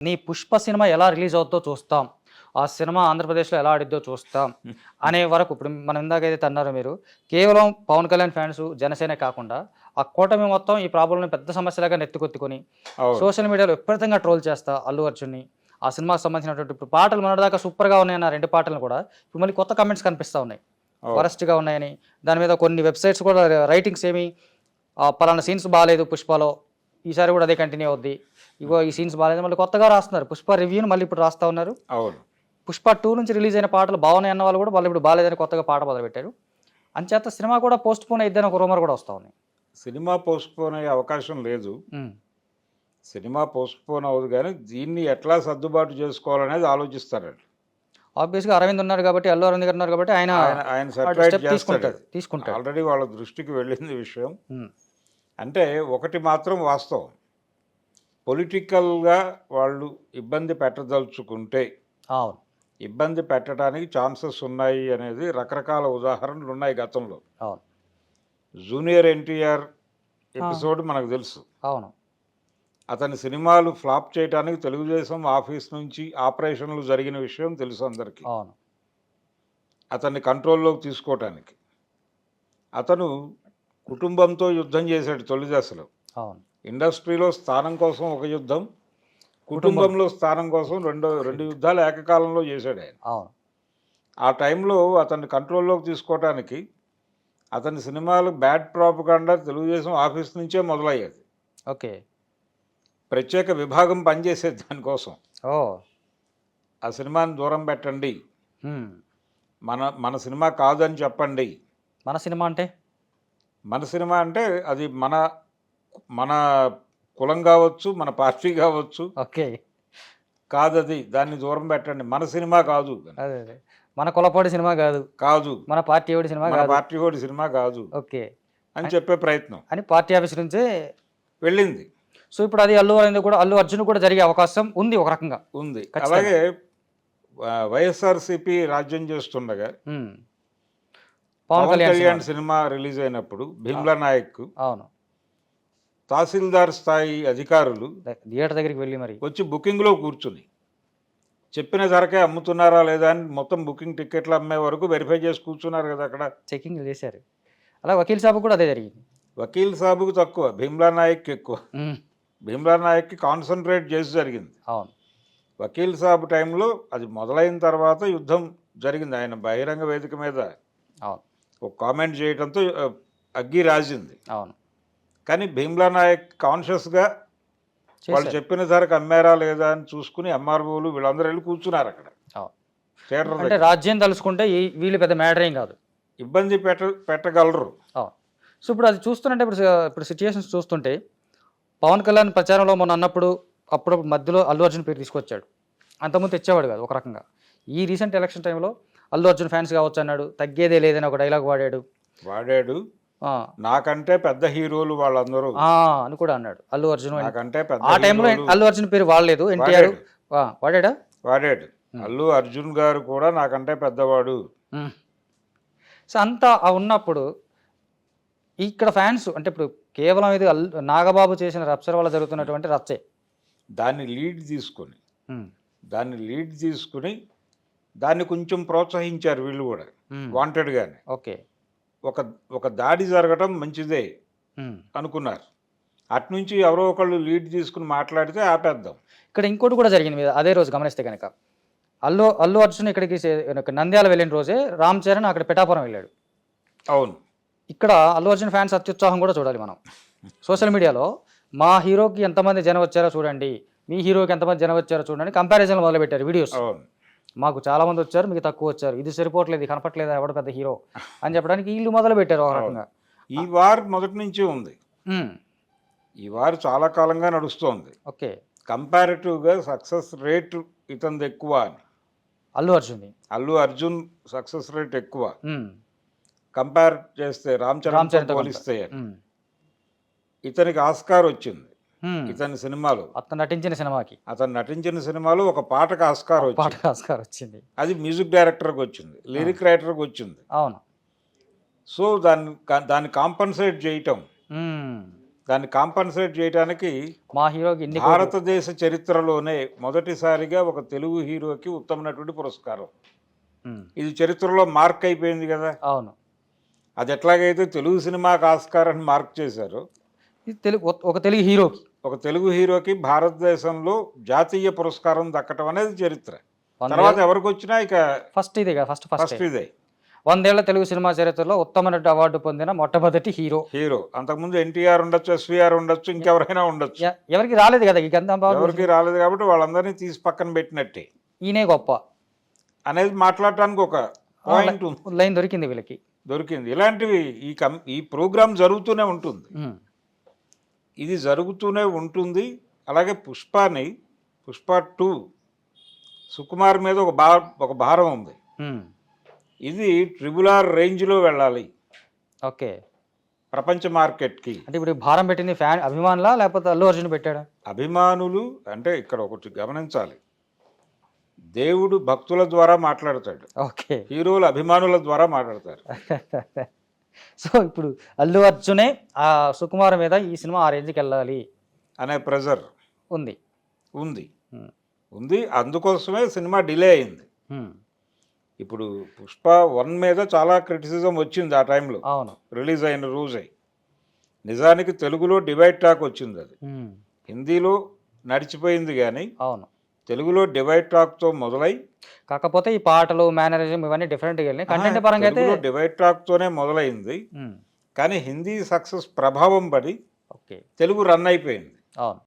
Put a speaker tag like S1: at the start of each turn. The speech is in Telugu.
S1: నీ 'పుష్ప' సినిమా ఎలా రిలీజ్ అవుద్దో చూస్తాం. ఆ సినిమా ఆంధ్రప్రదేశ్‌లో ఎలా ఆడిద్దో చూస్తాం. అనే వరకు ఇప్పుడు మనం ఇందాకేదైతే అన్నారో మీరు, కేవలం పవన్ కళ్యాణ్ ఫ్యాన్స్, జనసేనే కాకుండా ఆ కూటమి మొత్తం ఈ ప్రాబ్లమ్‌ని పెద్ద సమస్యలాగా నెత్తికొత్తుకొని
S2: అవును.
S1: సోషల్ మీడియాలో విపరీతంగా ట్రోల్ చేస్తా అల్లు అర్జున్‌ని. ఆ సినిమాకి సంబంధించినటువంటి ఇప్పుడు పాటలు మొన్నటిదాకా సూపర్‌గా ఉన్నాయన్న 2 పాటలను కూడా ఇప్పుడు మళ్ళీ కొత్త కామెంట్స్ కనిపిస్తా ఉన్నాయి.
S2: అవును.
S1: వరస్ట్‌గా ఉన్నాయని. దాని మీద కొన్ని వెబ్‌సైట్స్ కూడా రైటింగ్స్ ఏమి పలానా సీన్స్ బాలేదు 'పుష్పలో.' ఈసారి కూడా అదే కంటిన్యూ అవుద్ది. ఇగో ఈ సీన్స్ బాలేదు మళ్ళీ కొత్తగా రాస్తున్నారు. 'పుష్ప' రివ్యూని మళ్ళీ ఇప్పుడు రాస్తా ఉన్నారు.
S2: అవును.
S1: 'పుష్ప 2' నుంచి రిలీజ్ అయిన పాటలు బాగున్నాయి అన్న వాళ్ళు కూడా వాళ్ళు ఇప్పుడు బాలేదని కొత్తగా పాట మొదలుపెట్టారు. అంచేత సినిమా కూడా పోస్ట్‌పోన్ అయిద్దని ఒక రూమర్ కూడా వస్తా ఉంది.
S2: సినిమా పోస్ట్‌పోన్ అయ్యే అవకాశం లేదు.
S1: హ్మ్.
S2: సినిమా పోస్ట్‌పోన్ అవ్వదు గానీ, దీన్ని ఎట్లా సర్దుబాటు చేసుకోవాలనేది ఆలోచిస్తారండి.
S1: ఆబ్వియస్‌గా అరవింద్ ఉన్నారు కాబట్టి, అల్లు అరవింద్ గారు ఉన్నారు కాబట్టి ఆయన
S2: ఆయన
S1: ఆ
S2: సెటిలైట్
S1: స్టెప్
S2: చేస్తాడు.
S1: తీసుకుంటాడు.
S2: ఆల్రెడీ వాళ్ళ దృష్టికి వెళ్ళింది విషయం.
S1: హ్మ్.
S2: అంటే ఒకటి మాత్రం వాస్తవం. పొలిటికల్‌గా వాళ్ళు ఇబ్బంది పెట్టదలుచుకుంటే,
S1: అవును.
S2: ఇబ్బంది పెట్టడానికి ఛాన్సెస్ ఉన్నాయి అనేది రకరకాల ఉదాహరణలు ఉన్నాయి గతంలో.
S1: అవును.
S2: జూనియర్ ఎన్టీఆర్
S1: ఆ!
S2: ఎపిసోడ్ మనకు తెలుసు.
S1: అవును.
S2: అతని సినిమాలు ఫ్లాప్ చేయడానికి తెలుగుదేశం ఆఫీస్ నుంచి ఆపరేషన్లు జరిగిన విషయం తెలుసు అందరికీ.
S1: అవును.
S2: అతన్ని కంట్రోల్లోకి తీసుకోవటానికి. అతను కుటుంబంతో యుద్ధం చేశాడు తొలి దశలో.
S1: అవును.
S2: ఇండస్ట్రీలో స్థానం కోసం ఒక యుద్ధం,
S1: కుటుంబం.
S2: కుటుంబంలో స్థానం కోసం రెండు యుద్ధాలు ఏకకాలంలో చేశాడు ఆయన.
S1: అవును.
S2: ఆ టైంలో అతన్ని కంట్రోల్లోకి తీసుకోవటానికి అతని సినిమాలు బ్యాడ్ ప్రాపగాండా తెలుగుదేశం ఆఫీస్ నుంచే మొదలయ్యేది.
S1: ఓకే.
S2: ప్రత్యేక విభాగం పనిచేసేది దానికోసం.
S1: ఓహ్!
S2: ఆ సినిమాని దూరం పెట్టండి,
S1: హ్మ్.
S2: మన సినిమా కాదని చెప్పండి.
S1: మన సినిమా అంటే?
S2: మన సినిమా అంటే అది మన మన కులం కావచ్చు, మన పార్టీ కావచ్చు.
S1: ఓకే.
S2: కాదది, దాన్ని దూరం పెట్టండి. మన సినిమా కాదు
S1: అదే. అదే. మన కులపోడి సినిమా గాదు.
S2: కాదు
S1: మన పార్టీ ఓడి సినిమా
S2: మన
S1: గాదు.
S2: పార్టీ వాడి సినిమా కాదు
S1: ఓకే.
S2: అని చెప్పే ప్రయత్నం
S1: అని పార్టీ ఆఫీస్ నుంచే
S2: వెళ్ళింది.
S1: సో ఇప్పుడు అది అల్లు అర్జున్ కూడా జరిగే అవకాశం ఉంది ఒక రకంగా.
S2: ఉంది.
S1: ఖచ్చితంగా.
S2: అలాగే వైఎస్ఆర్సీపీ రాజ్యం చేస్తుండగా
S1: హ్మ్.
S2: పవన్ కళ్యాణ్
S1: సినిమాలు.
S2: సినిమా రిలీజ్ అయినప్పుడు భీమ్లా నాయక్
S1: అవును.
S2: తహసీల్దార్ స్థాయి అధికారులు
S1: థియేటర్ దగ్గరికి వెళ్ళి మరి
S2: వచ్చి బుకింగ్లో కూర్చుని చెప్పిన ధరకే అమ్ముతున్నారా లేదా అని మొత్తం బుకింగ్ టికెట్లు అమ్మే వరకు వెరిఫై చేసి కూర్చున్నారు కదా అక్కడ.
S1: చెకింగ్లు చేశారు. అలా వకీల్ సాబ్ కూడా అదే జరిగింది.
S2: వకీల్ సాబుకు తక్కువ, భీమ్లా నాయక్ ఎక్కువ.
S1: హ్మ్.
S2: భీమ్లా నాయక్కి కాన్సన్ట్రేట్ చేసి జరిగింది.
S1: అవును.
S2: వకీల్ సాబ్ టైంలో అది మొదలైన తర్వాత యుద్ధం జరిగింది. ఆయన బహిరంగ వేదిక మీద
S1: అవును.
S2: ఒక కామెంట్ చేయడంతో అగ్గి రాజింది.
S1: అవును.
S2: కానీ భీమ్లా నాయక్ కాన్షియస్గా వాళ్ళు
S1: చేశారు.
S2: చెప్పిన ధరకు అమ్మారా లేదా అని చూసుకుని ఎంఆర్ఓలు వీళ్ళందరూ వెళ్ళి కూర్చున్నారు అక్కడ
S1: అవును.
S2: థియేటర్
S1: అంటే
S2: దగ్గర.
S1: రాజ్యం తలుసుకుంటే వీళ్ళు పెద్ద మ్యాటర్ ఏం కాదు.
S2: ఇబ్బంది పెట్టగలరు.
S1: అవును. సో ఇప్పుడు అది చూస్తుంటే ఇప్పుడు సిచ్యుయేషన్స్ చూస్తుంటే పవన్ కళ్యాణ్ ప్రచారంలో మొన్న అన్నప్పుడు అప్పుడప్పుడు మధ్యలో అల్లు అర్జున్ పేరు తీసుకొచ్చాడు. అంతకుముందు తెచ్చేవాడు కాదు ఒక రకంగా. ఈ రీసెంట్ ఎలక్షన్ టైంలో అల్లు అర్జున్ ఫ్యాన్స్ కావచ్చు అన్నాడు. తగ్గేదే లేదని ఒక డైలాగ్ వాడాడు. ఆ,
S2: నాకంటే పెద్ద హీరోలు వాళ్ళందరూ
S1: అని కూడా అన్నాడు అల్లు అర్జున్.
S2: నాకంటే పెద్ద
S1: ఆ టైంలో
S2: హీరోలు
S1: అల్లు అర్జున్ పేరు వాడలేదు. ఎన్టీఆర్ వాడాడా?
S2: వాడాడు. అల్లు అర్జున్ గారు కూడా నాకంటే పెద్దవాడు.
S1: ఉమ్. సో అంతా ఉన్నప్పుడు ఇక్కడ ఫ్యాన్స్ అంటే ఇప్పుడు కేవలం ఇది నాగబాబు చేసిన రప్సర్ వల్ల జరుగుతున్నటువంటి రచ్చే.
S2: దాన్ని లీడ్ తీసుకుని దాన్ని కొంచెం ప్రోత్సహించారు వీళ్ళు కూడా వాంటెడ్గానే.
S1: ఓకే.
S2: ఒక దాడి జరగటం మంచిదే అనుకున్నారు. అట్నుంచి ఎవరో ఒకళ్ళు లీడ్ తీసుకుని మాట్లాడితే ఆపేద్దాం.
S1: ఇక్కడ ఇంకోటి కూడా జరిగింది మీద అదే రోజు గమనిస్తే కనుక అల్లు అర్జున్ ఇక్కడికి నంద్యాల వెళ్ళిన రోజే రామ్ చరణ్ అక్కడ పిఠాపురం వెళ్ళాడు.
S2: అవును.
S1: ఇక్కడ అల్లు అర్జున్ ఫ్యాన్స్ అత్యుత్సాహం కూడా చూడాలి మనం. సోషల్ మీడియాలో మా హీరోకి ఎంతమంది జనం వచ్చారో చూడండి, మీ హీరోకి ఎంతమంది జనం వచ్చారో చూడండి, కంపారిజన్లు మొదలుపెట్టారు వీడియోస్.
S2: అవును.
S1: మాకు చాలామంది వచ్చారు, మీకు తక్కువ వచ్చారు, ఇది సరిపోవట్లేదు, కనపట్లేదు ఎవడ పెద్ద హీరో అని చెప్పడానికి వీళ్ళు మొదలు పెట్టారు ఒక రకంగా.
S2: ఈ వార్ మొదటి నుంచి ఉంది.
S1: ఉమ్.
S2: ఈ వార్ చాలా కాలంగా నడుస్తోంది.
S1: ఓకే.
S2: కంపారిటివ్గా సక్సెస్ రేట్ ఇతనిది ఎక్కువ అని.
S1: అల్లు అర్జున్
S2: సక్సెస్ రేట్ ఎక్కువ కంపేర్ చేస్తే రామ్ చరణ్ పోలిస్తే. ఇతనికి ఆస్కార్ వచ్చింది ఇతని సినిమాలో.
S1: అతను నటించిన
S2: సినిమాలో ఒక పాటకు ఆస్కార్
S1: వచ్చింది.
S2: అది మ్యూజిక్ డైరెక్టర్కి వచ్చింది, లిరిక్ రైటర్కి వచ్చింది.
S1: అవును.
S2: సో దాన్ని కాంపన్సేట్ చేయటం, దాన్ని కాంపన్సేట్ చేయడానికి
S1: మా హీరోకి ఇన్ని కోట్లు.
S2: భారతదేశ చరిత్రలోనే మొదటిసారిగా ఒక తెలుగు హీరోకి ఉత్తమ నటుడి పురస్కారం.
S1: ఉమ్,
S2: ఇది చరిత్రలో మార్క్ అయిపోయింది కదా.
S1: అవును.
S2: అది ఎట్లాగైతే తెలుగు సినిమాకి ఆస్కార్ అని మార్క్ చేశారో,
S1: ఇది ఒక తెలుగు హీరోకి
S2: ఒక తెలుగు హీరోకి భారతదేశంలో జాతీయ పురస్కారం దక్కటం అనేది చరిత్ర.
S1: 100
S2: తర్వాత ఎవరికి వచ్చినా ఇక
S1: ఫస్ట్ ఇదే కదా, ఫస్ట్
S2: ఫస్ట్ ఇదే
S1: 100 ఏళ్ల తెలుగు సినిమా చరిత్రలో ఉత్తమ నటుడు అవార్డు పొందిన మొట్టమొదటి హీరో.
S2: హీరో. అంతకుముందు ఎన్టీఆర్ ఉండొచ్చు, ఎస్వీఆర్ ఉండొచ్చు, ఇంకెవరైనా ఉండొచ్చు.
S1: ఎవరికి రాలేదు కదా ఈ గంధం బాబు,
S2: ఎవరికి రాలేదు కాబట్టి వాళ్ళందరినీ తీసి పక్కన పెట్టినట్టే
S1: ఈయనే గొప్ప
S2: అనేది మాట్లాడటానికి ఒక పాయింట్ ఉంది,
S1: లైన్ దొరికింది వీళ్ళకి.
S2: దొరికింది. ఇలాంటివి ఈ ప్రోగ్రాం జరుగుతూనే ఉంటుంది,
S1: ఉమ్,
S2: ఇది జరుగుతూనే ఉంటుంది. అలాగే పుష్ప 2 సుకుమార్ మీద ఒక భారం ఉంది.
S1: ఉమ్,
S2: ఇది RRR రేంజ్లో వెళ్ళాలి
S1: ఓకే.
S2: ప్రపంచ మార్కెట్కి.
S1: అంటే ఇప్పుడు ఈ భారం పెట్టింది ఫ్యాన్ అభిమానులా లేకపోతే అల్లు అర్జున్ పెట్టాడా?
S2: అభిమానులు అంటే ఇక్కడ ఒకటి గమనించాలి, దేవుడు భక్తుల ద్వారా మాట్లాడతాడు,
S1: ఓకే.
S2: హీరోలు అభిమానుల ద్వారా మాట్లాడతారు.
S1: సో ఇప్పుడు అల్లు అర్జునే ఆ సుకుమార్ మీద ఈ సినిమా ఆ రేంజ్కి వెళ్ళాలి
S2: అనే ప్రెజర్
S1: ఉంది.
S2: ఉంది
S1: ఉమ్,
S2: ఉంది అందుకోసమే సినిమా డిలే అయింది.
S1: ఉమ్,
S2: ఇప్పుడు పుష్ప 1 మీద చాలా క్రిటిసిజం వచ్చింది ఆ టైంలో,
S1: అవును.
S2: రిలీజ్ అయిన రోజే. నిజానికి తెలుగులో డివైడ్ టాక్ వచ్చింది, అది
S1: ఉమ్,
S2: హిందీలో నడిచిపోయింది, కానీ
S1: అవును.
S2: తెలుగులో డివైడ్ టాక్తో మొదలై
S1: కాకపోతే ఈ పాటలు మేనరిజం ఇవన్నీ డిఫరెంట్గా వెళ్ళినాయి. కంటెంట్ పరంగా అయితే
S2: తెలుగులో డివైడ్ టాక్తోనే మొదలైంది,
S1: ఉమ్,
S2: కానీ హిందీ సక్సెస్ ప్రభావం పడి
S1: ఓకే.
S2: తెలుగు రన్ అయిపోయింది.
S1: అవును.